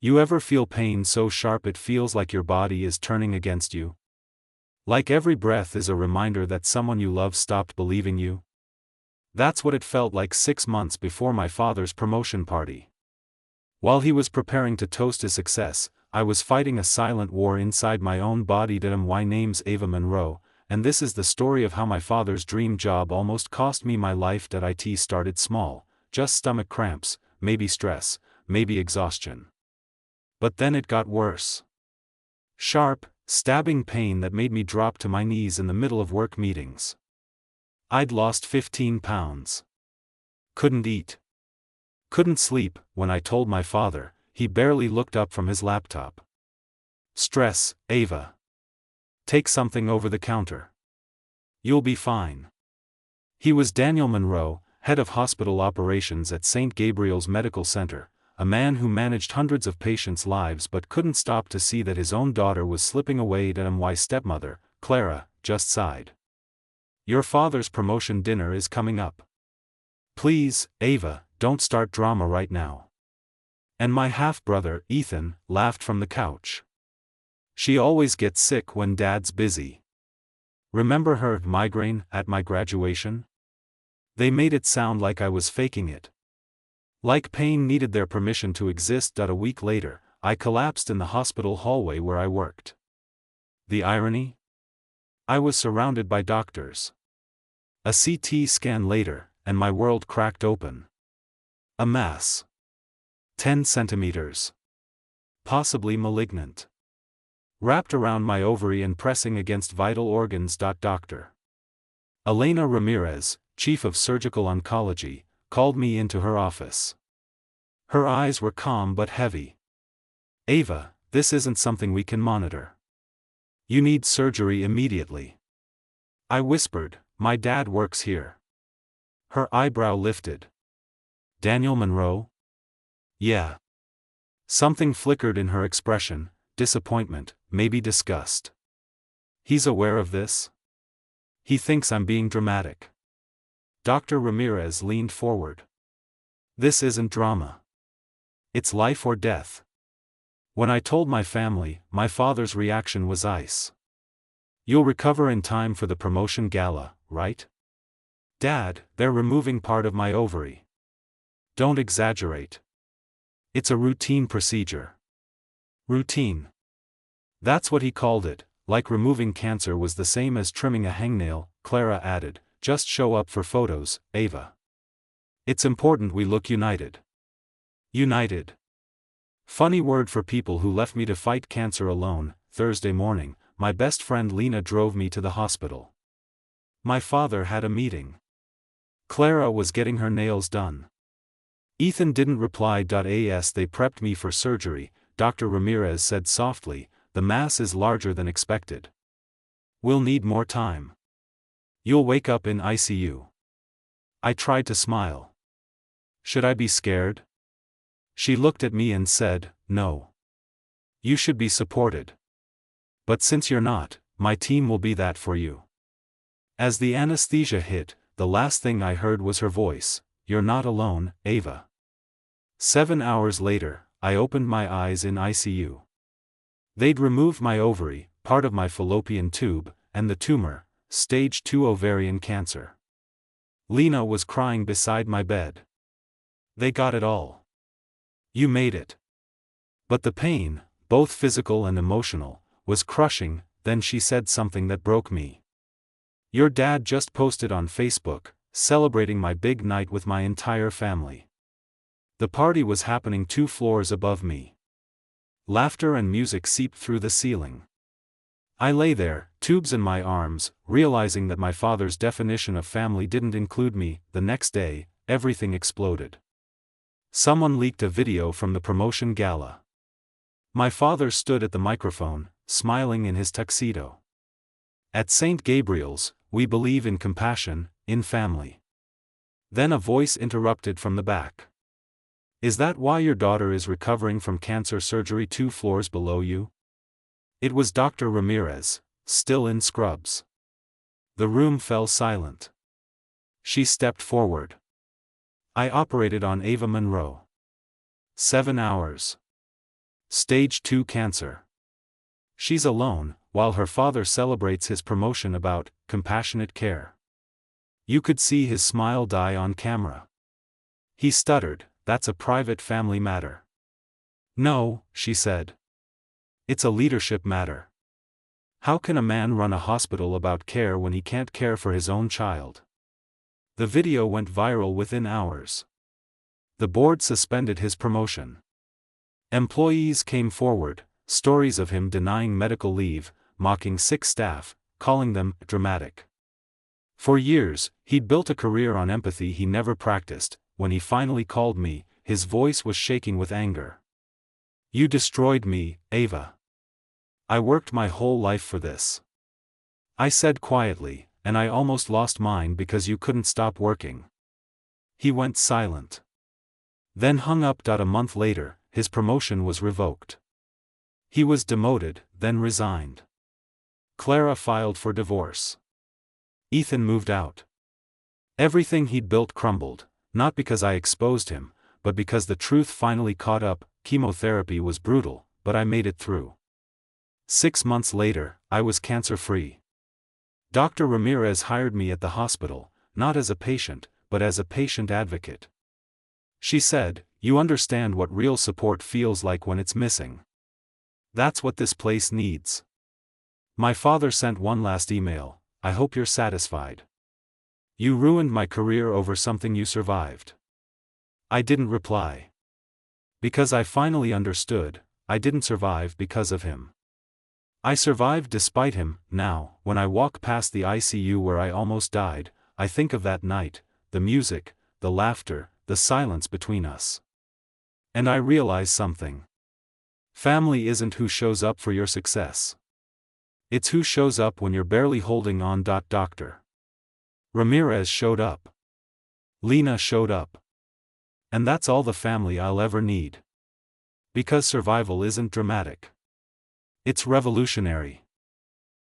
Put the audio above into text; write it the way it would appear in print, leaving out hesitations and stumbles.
You ever feel pain so sharp it feels like your body is turning against you? Like every breath is a reminder that someone you love stopped believing you? That's what it felt like 6 months before my father's promotion party. While he was preparing to toast his success, I was fighting a silent war inside my own body. My name's Ava Monroe, and this is the story of how my father's dream job almost cost me my life. It started small, just stomach cramps, maybe stress, maybe exhaustion. But then it got worse. Sharp, stabbing pain that made me drop to my knees in the middle of work meetings. I'd lost 15 pounds. Couldn't eat. Couldn't sleep. When I told my father, he barely looked up from his laptop. Stress, Ava. Take something over the counter. You'll be fine. He was Daniel Monroe, head of hospital operations at St. Gabriel's Medical Center, a man who managed hundreds of patients' lives but couldn't stop to see that his own daughter was slipping away. My stepmother, Clara, just sighed. Your father's promotion dinner is coming up. Please, Ava, don't start drama right now. And my half-brother, Ethan, laughed from the couch. She always gets sick when Dad's busy. Remember her migraine at my graduation? They made it sound like I was faking it. Like pain needed their permission to exist. A week later, I collapsed in the hospital hallway where I worked. The irony? I was surrounded by doctors. A CT scan later, and my world cracked open. A mass. 10 centimeters. Possibly malignant. Wrapped around my ovary and pressing against vital organs. Dr. Elena Ramirez, chief of surgical oncology, called me into her office. Her eyes were calm but heavy. Ava, this isn't something we can monitor. You need surgery immediately. I whispered, my dad works here. Her eyebrow lifted. Daniel Monroe? Yeah. Something flickered in her expression, disappointment, maybe disgust. He's aware of this? He thinks I'm being dramatic. Dr. Ramirez leaned forward. This isn't drama. It's life or death. When I told my family, my father's reaction was ice. You'll recover in time for the promotion gala, right? Dad, they're removing part of my ovary. Don't exaggerate. It's a routine procedure. Routine. That's what he called it, like removing cancer was the same as trimming a hangnail. Clara added, just show up for photos, Ava. It's important we look united. United. Funny word for people who left me to fight cancer alone. Thursday morning, my best friend Lena drove me to the hospital. My father had a meeting. Clara was getting her nails done. Ethan didn't reply. As they prepped me for surgery, Dr. Ramirez said softly, the mass is larger than expected. We'll need more time. You'll wake up in ICU. I tried to smile. Should I be scared? She looked at me and said, no. You should be supported. But since you're not, my team will be that for you. As the anesthesia hit, the last thing I heard was her voice, you're not alone, Ava. 7 hours later, I opened my eyes in ICU. They'd removed my ovary, part of my fallopian tube, and the tumor, stage 2 ovarian cancer. Lena was crying beside my bed. They got it all. You made it. But the pain, both physical and emotional, was crushing. Then she said something that broke me. Your dad just posted on Facebook, celebrating my big night with my entire family. The party was happening 2 floors above me. Laughter and music seeped through the ceiling. I lay there, tubes in my arms, realizing that my father's definition of family didn't include me. The next day, everything exploded. Someone leaked a video from the promotion gala. My father stood at the microphone, smiling in his tuxedo. At St. Gabriel's, we believe in compassion, in family. Then a voice interrupted from the back. Is that why your daughter is recovering from cancer surgery 2 floors below you? It was Dr. Ramirez, still in scrubs. The room fell silent. She stepped forward. I operated on Ava Monroe. 7 hours. Stage 2 cancer. She's alone, while her father celebrates his promotion about compassionate care. You could see his smile die on camera. He stuttered, "That's a private family matter." "No," she said. "It's a leadership matter. How can a man run a hospital about care when he can't care for his own child?" The video went viral within hours. The board suspended his promotion. Employees came forward, stories of him denying medical leave, mocking sick staff, calling them dramatic. For years, he'd built a career on empathy he never practiced. When he finally called me, his voice was shaking with anger. "You destroyed me, Ava. I worked my whole life for this." I said quietly, "And I almost lost mine because you couldn't stop working." He went silent. Then hung up. A month later, his promotion was revoked. He was demoted, then resigned. Clara filed for divorce. Ethan moved out. Everything he'd built crumbled, not because I exposed him, but because the truth finally caught up. Chemotherapy was brutal, but I made it through. 6 months later, I was cancer-free. Dr. Ramirez hired me at the hospital, not as a patient, but as a patient advocate. She said, "You understand what real support feels like when it's missing. That's what this place needs." My father sent one last email, "I hope you're satisfied. You ruined my career over something you survived." I didn't reply. Because I finally understood, I didn't survive because of him. I survived despite him. Now, when I walk past the ICU where I almost died, I think of that night, the music, the laughter, the silence between us. And I realize something. Family isn't who shows up for your success. It's who shows up when you're barely holding on. Dr. Ramirez showed up. Lena showed up. And that's all the family I'll ever need. Because survival isn't dramatic. It's revolutionary.